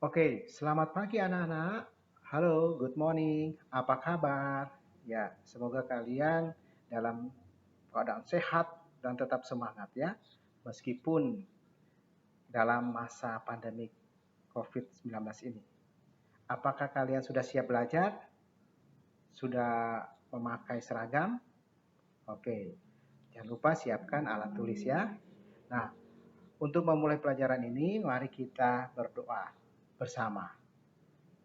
Oke, selamat pagi anak-anak. Halo, good morning. Apa kabar? Ya, semoga kalian dalam keadaan sehat dan tetap semangat ya, meskipun dalam masa pandemi COVID-19 ini. Apakah kalian sudah siap belajar? Sudah memakai seragam? Oke, jangan lupa siapkan alat tulis ya. Nah, untuk memulai pelajaran ini, mari kita berdoa bersama.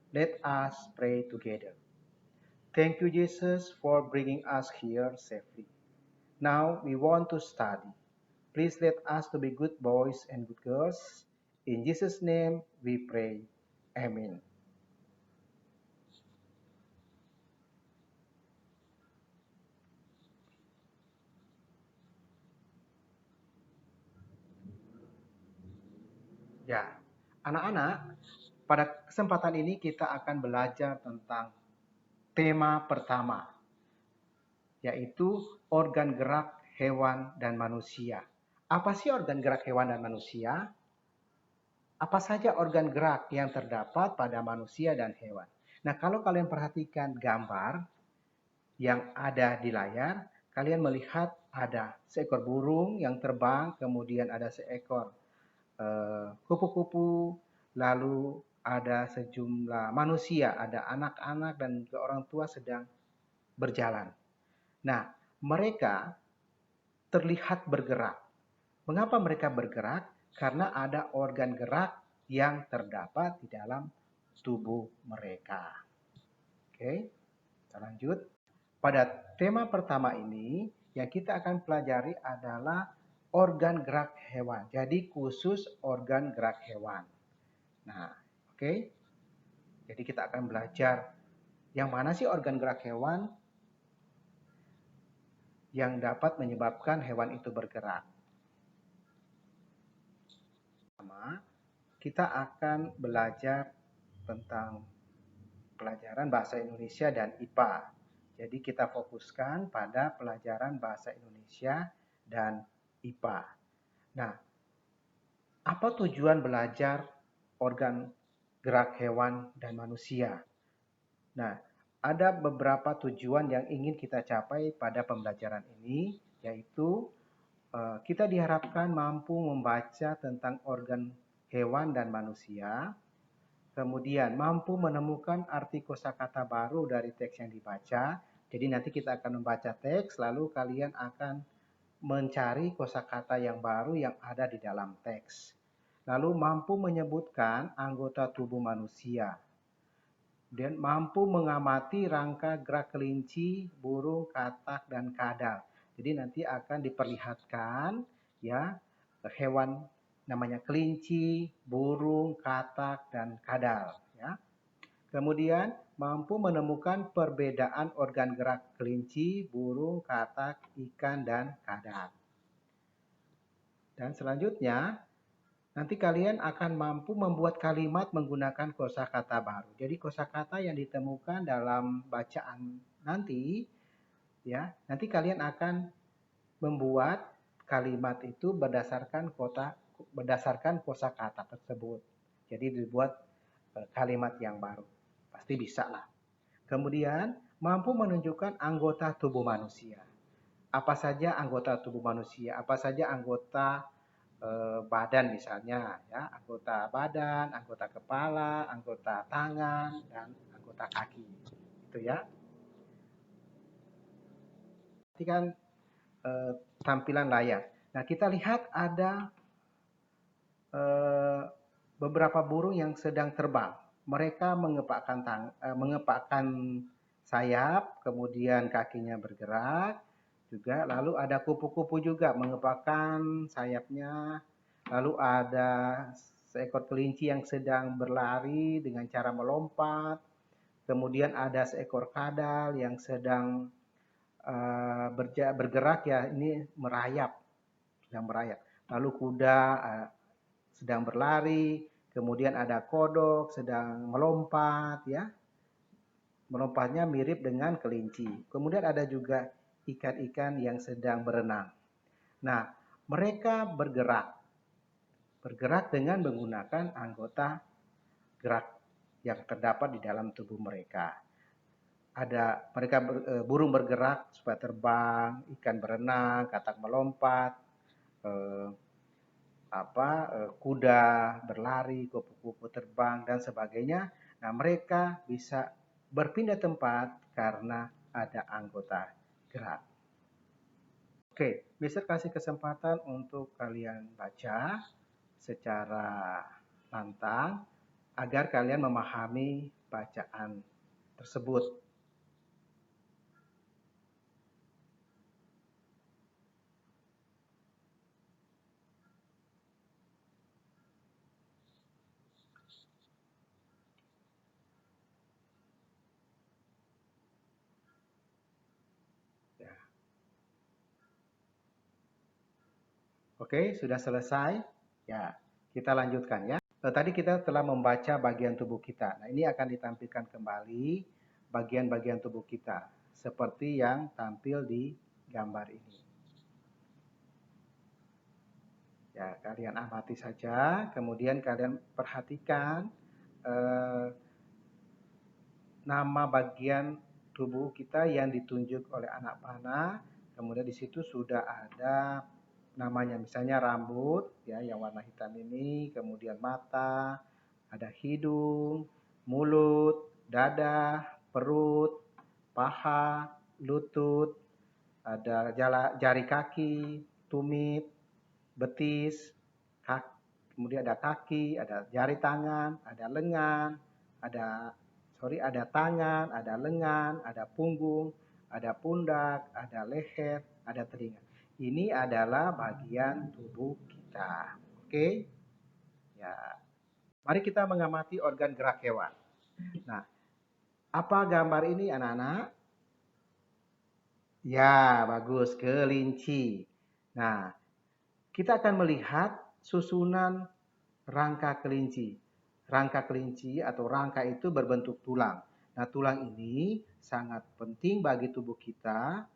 Let us pray together. Thank you, Jesus, for bringing us here safely. Now we want to study. Please let us to be good boys and good girls. In Jesus' name we pray. Amen. Ya, anak-anak, pada kesempatan ini kita akan belajar tentang tema pertama, yaitu organ gerak hewan dan manusia. Apa sih organ gerak hewan dan manusia? Apa saja organ gerak yang terdapat pada manusia dan hewan? Nah, kalau kalian perhatikan gambar yang ada di layar, kalian melihat ada seekor burung yang terbang, kemudian ada seekor kupu-kupu, lalu ada sejumlah manusia, ada anak-anak dan juga orang tua sedang berjalan. Nah, mereka terlihat bergerak. Mengapa mereka bergerak? Karena ada organ gerak yang terdapat di dalam tubuh mereka. Oke, kita lanjut. Pada tema pertama ini, yang kita akan pelajari adalah organ gerak hewan. Jadi khusus organ gerak hewan. Nah, oke. Jadi kita akan belajar yang mana sih organ gerak hewan yang dapat menyebabkan hewan itu bergerak. Pertama, kita akan belajar tentang pelajaran bahasa Indonesia dan IPA. Jadi kita fokuskan pada pelajaran bahasa Indonesia dan IPA. Nah, apa tujuan belajar organ gerak hewan dan manusia? Nah, ada beberapa tujuan yang ingin kita capai pada pembelajaran ini, yaitu kita diharapkan mampu membaca tentang organ hewan dan manusia, kemudian mampu menemukan arti kosakata baru dari teks yang dibaca. Jadi nanti kita akan membaca teks, lalu kalian akan mencari kosakata yang baru yang ada di dalam teks. Lalu mampu menyebutkan anggota tubuh manusia. Dan mampu mengamati rangka gerak kelinci, burung, katak, dan kadal. Jadi nanti akan diperlihatkan ya hewan namanya kelinci, burung, katak, dan kadal. Ya. Kemudian mampu menemukan perbedaan organ gerak kelinci, burung, katak, ikan, dan kadal. Dan selanjutnya, nanti kalian akan mampu membuat kalimat menggunakan kosakata baru. Jadi kosakata yang ditemukan dalam bacaan nanti, ya, nanti kalian akan membuat kalimat itu berdasarkan kosakata tersebut. Jadi dibuat kalimat yang baru. Pasti bisa lah. Kemudian mampu menunjukkan anggota tubuh manusia. Apa saja anggota tubuh manusia? Apa saja anggota badan misalnya, ya, anggota badan, anggota kepala, anggota tangan, dan anggota kaki, itu ya. Perhatikan tampilan layar. Nah, kita lihat ada beberapa burung yang sedang terbang. Mereka mengepakkan sayap, kemudian kakinya bergerak, juga lalu ada kupu-kupu juga mengepakkan sayapnya, lalu ada seekor kelinci yang sedang berlari dengan cara melompat, kemudian ada seekor kadal yang sedang bergerak ya, ini sedang merayap, lalu kuda sedang berlari, kemudian ada kodok sedang melompat ya, melompatnya mirip dengan kelinci. Kemudian ada juga ikan-ikan yang sedang berenang. Nah, mereka bergerak dengan menggunakan anggota gerak yang terdapat di dalam tubuh mereka. Ada mereka burung bergerak supaya terbang, ikan berenang, katak melompat, kuda berlari, kupu-kupu terbang dan sebagainya. Nah, mereka bisa berpindah tempat karena ada anggota gerak. Oke, Mister kasih kesempatan untuk kalian baca secara lantang agar kalian memahami bacaan tersebut. Ya. Oke, sudah selesai? Ya, kita lanjutkan ya. Tadi kita telah membaca bagian tubuh kita. Nah, ini akan ditampilkan kembali bagian-bagian tubuh kita seperti yang tampil di gambar ini. Ya, kalian amati saja, kemudian kalian perhatikan nama bagian tubuh kita yang ditunjuk oleh anak panah. Kemudian di situ sudah ada namanya, misalnya rambut ya yang warna hitam ini, kemudian mata, ada hidung, mulut, dada, perut, paha, lutut, ada jari kaki, tumit, betis, kemudian ada kaki, ada jari tangan, ada lengan, ada tangan, ada lengan, ada punggung, ada pundak, ada leher, ada telinga. Ini adalah bagian tubuh kita. Oke? Ya. Mari kita mengamati organ gerak hewan. Nah, apa gambar ini anak-anak? Ya, bagus, kelinci. Nah, kita akan melihat susunan rangka kelinci. Rangka kelinci atau rangka itu berbentuk tulang. Nah, tulang ini sangat penting bagi tubuh kita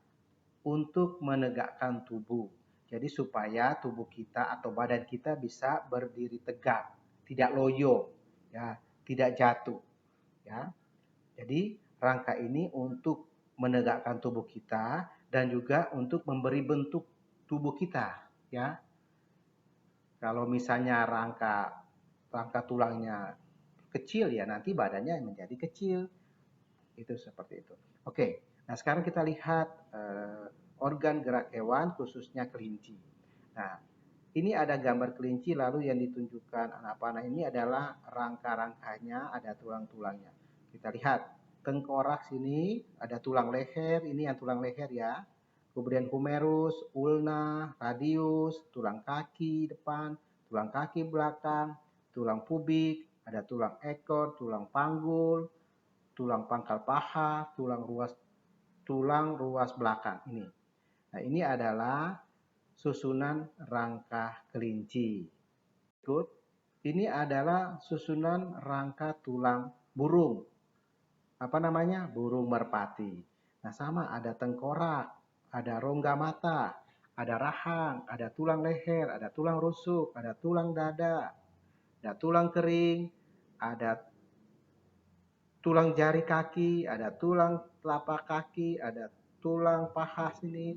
untuk menegakkan tubuh. Jadi supaya tubuh kita atau badan kita bisa berdiri tegak, tidak loyo, ya, tidak jatuh, ya. Jadi rangka ini untuk menegakkan tubuh kita dan juga untuk memberi bentuk tubuh kita, ya. Kalau misalnya rangka tulangnya kecil ya nanti badannya menjadi kecil. Itu seperti itu. Oke, nah sekarang kita lihat organ gerak hewan khususnya kelinci. Nah, ini ada gambar kelinci lalu yang ditunjukkan anak panah ini adalah rangka-rangkanya, ada tulang-tulangnya. Kita lihat tengkorak sini ada tulang leher, ini yang tulang leher ya. Kemudian humerus, ulna, radius, tulang kaki depan, tulang kaki belakang, tulang pubik, ada tulang ekor, tulang panggul, tulang pangkal paha, tulang ruas belakang ini. Nah, ini adalah susunan rangka kelinci. Berikut, ini adalah susunan rangka tulang burung. Apa namanya? Burung merpati. Nah, sama ada tengkorak, ada rongga mata, ada rahang, ada tulang leher, ada tulang rusuk, ada tulang dada, ada tulang kering, ada tulang jari kaki, ada tulang telapak kaki, ada tulang paha sini,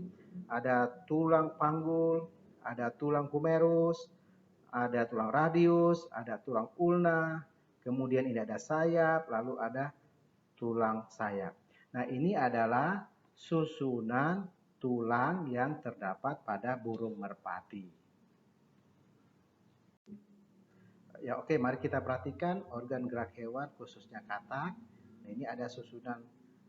ada tulang panggul, ada tulang humerus, ada tulang radius, ada tulang ulna, kemudian ini ada sayap, lalu ada tulang sayap. Nah, ini adalah susunan tulang yang terdapat pada burung merpati. Ya, oke, mari kita perhatikan organ gerak hewan khususnya katak. Nah, ini ada susunan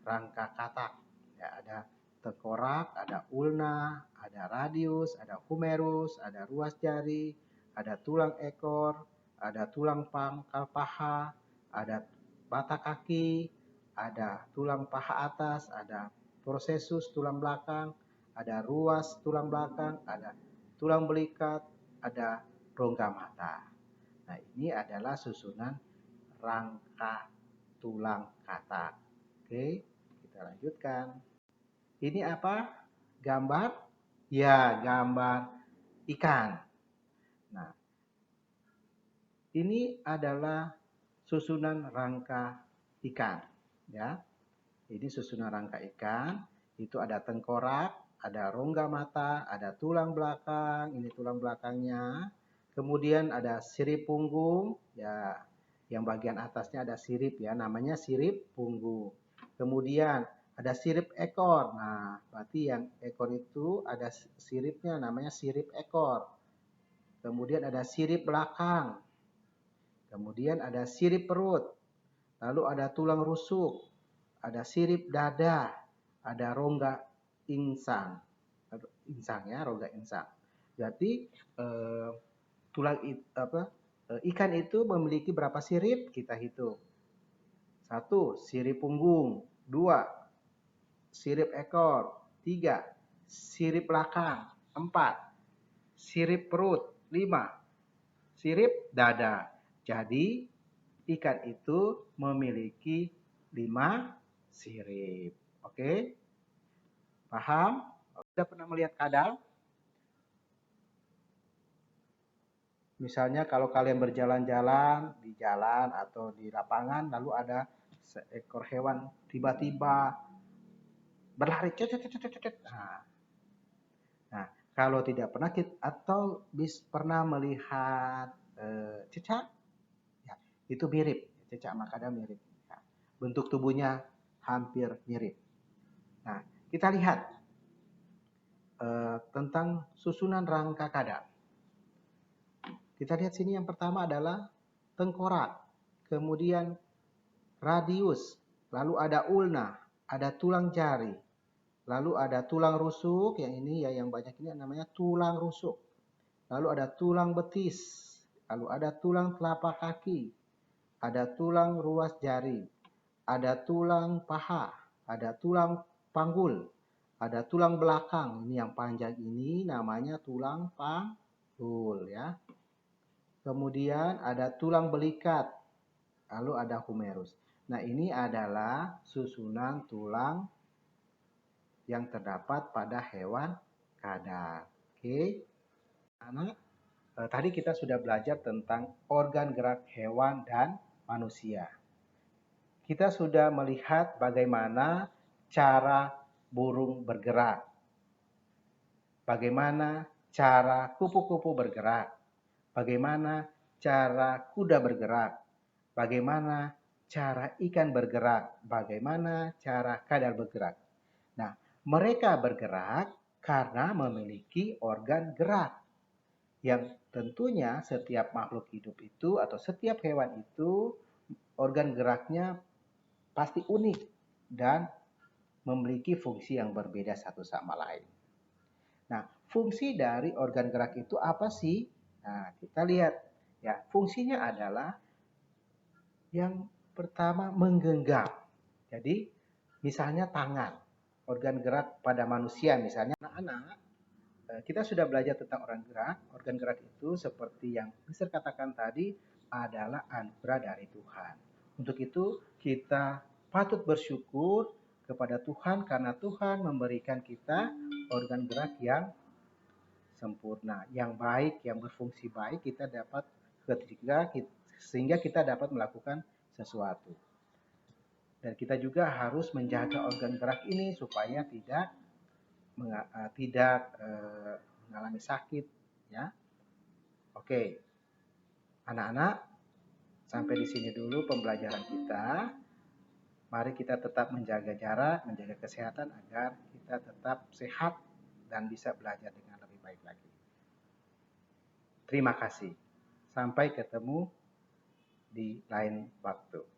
rangka katak. Ya, ada tengkorak, ada ulna, ada radius, ada humerus, ada ruas jari, ada tulang ekor, ada tulang pangkal paha, ada mata kaki, ada tulang paha atas, ada prosesus tulang belakang, ada ruas tulang belakang, ada tulang belikat, ada rongga mata. Nah, ini adalah susunan rangka tulang katak. Oke, kita lanjutkan. Ini apa? Gambar? Ya, gambar ikan. Nah, ini adalah susunan rangka ikan, ya. Ini susunan rangka ikan, itu ada tengkorak, ada rongga mata, ada tulang belakang, ini tulang belakangnya. Kemudian ada sirip punggung, ya. Yang bagian atasnya ada sirip ya, namanya sirip punggung. Kemudian ada sirip ekor. Nah, berarti yang ekor itu ada siripnya, namanya sirip ekor. Kemudian ada sirip belakang. Kemudian ada sirip perut. Lalu ada tulang rusuk. Ada sirip dada, ada rongga insang, ya, rongga insang. Jadi ikan itu memiliki berapa sirip? Kita hitung. 1. Sirip punggung. 2. Sirip ekor. 3. Sirip belakang. 4. Sirip perut. 5. Sirip dada. Jadi ikan itu memiliki 5 sirip. Oke? Paham? Sudah pernah melihat kadal? Misalnya kalau kalian berjalan-jalan di jalan atau di lapangan, lalu ada seekor hewan tiba-tiba berlari. Nah, kalau tidak pernah atau pernah melihat cicak, ya, itu mirip. Cicak sama kadal mirip. Ya, bentuk tubuhnya hampir mirip. Nah, kita lihat tentang susunan rangka kadal. Kita lihat sini yang pertama adalah tengkorak, kemudian radius, lalu ada ulna, ada tulang jari, lalu ada tulang rusuk, yang ini ya yang banyak ini namanya tulang rusuk. Lalu ada tulang betis, lalu ada tulang telapak kaki, ada tulang ruas jari, ada tulang paha, ada tulang panggul, ada tulang belakang. Ini yang panjang ini namanya tulang panggul ya. Kemudian ada tulang belikat, lalu ada humerus. Nah, ini adalah susunan tulang yang terdapat pada hewan kadal. Oke, anak. Tadi kita sudah belajar tentang organ gerak hewan dan manusia. Kita sudah melihat bagaimana cara burung bergerak, bagaimana cara kupu-kupu bergerak, bagaimana cara kuda bergerak, bagaimana cara ikan bergerak, bagaimana cara kadal bergerak. Nah, mereka bergerak karena memiliki organ gerak yang tentunya setiap makhluk hidup itu atau setiap hewan itu organ geraknya pasti unik dan memiliki fungsi yang berbeda satu sama lain. Nah, fungsi dari organ gerak itu apa sih? Nah, kita lihat ya, fungsinya adalah yang pertama menggenggam. Jadi, misalnya tangan, organ gerak pada manusia misalnya anak-anak, kita sudah belajar tentang organ gerak. Organ gerak itu seperti yang Mister katakan tadi adalah anugerah dari Tuhan. Untuk itu kita patut bersyukur kepada Tuhan karena Tuhan memberikan kita organ gerak yang sempurna, yang baik, yang berfungsi baik kita dapat sehingga kita dapat melakukan sesuatu. Dan kita juga harus menjaga organ gerak ini supaya tidak mengalami sakit, ya. Oke, anak-anak, sampai di sini dulu pembelajaran kita. Mari kita tetap menjaga jarak, menjaga kesehatan agar kita tetap sehat dan bisa belajar dengan lebih baik lagi. Terima kasih. Sampai ketemu di lain waktu.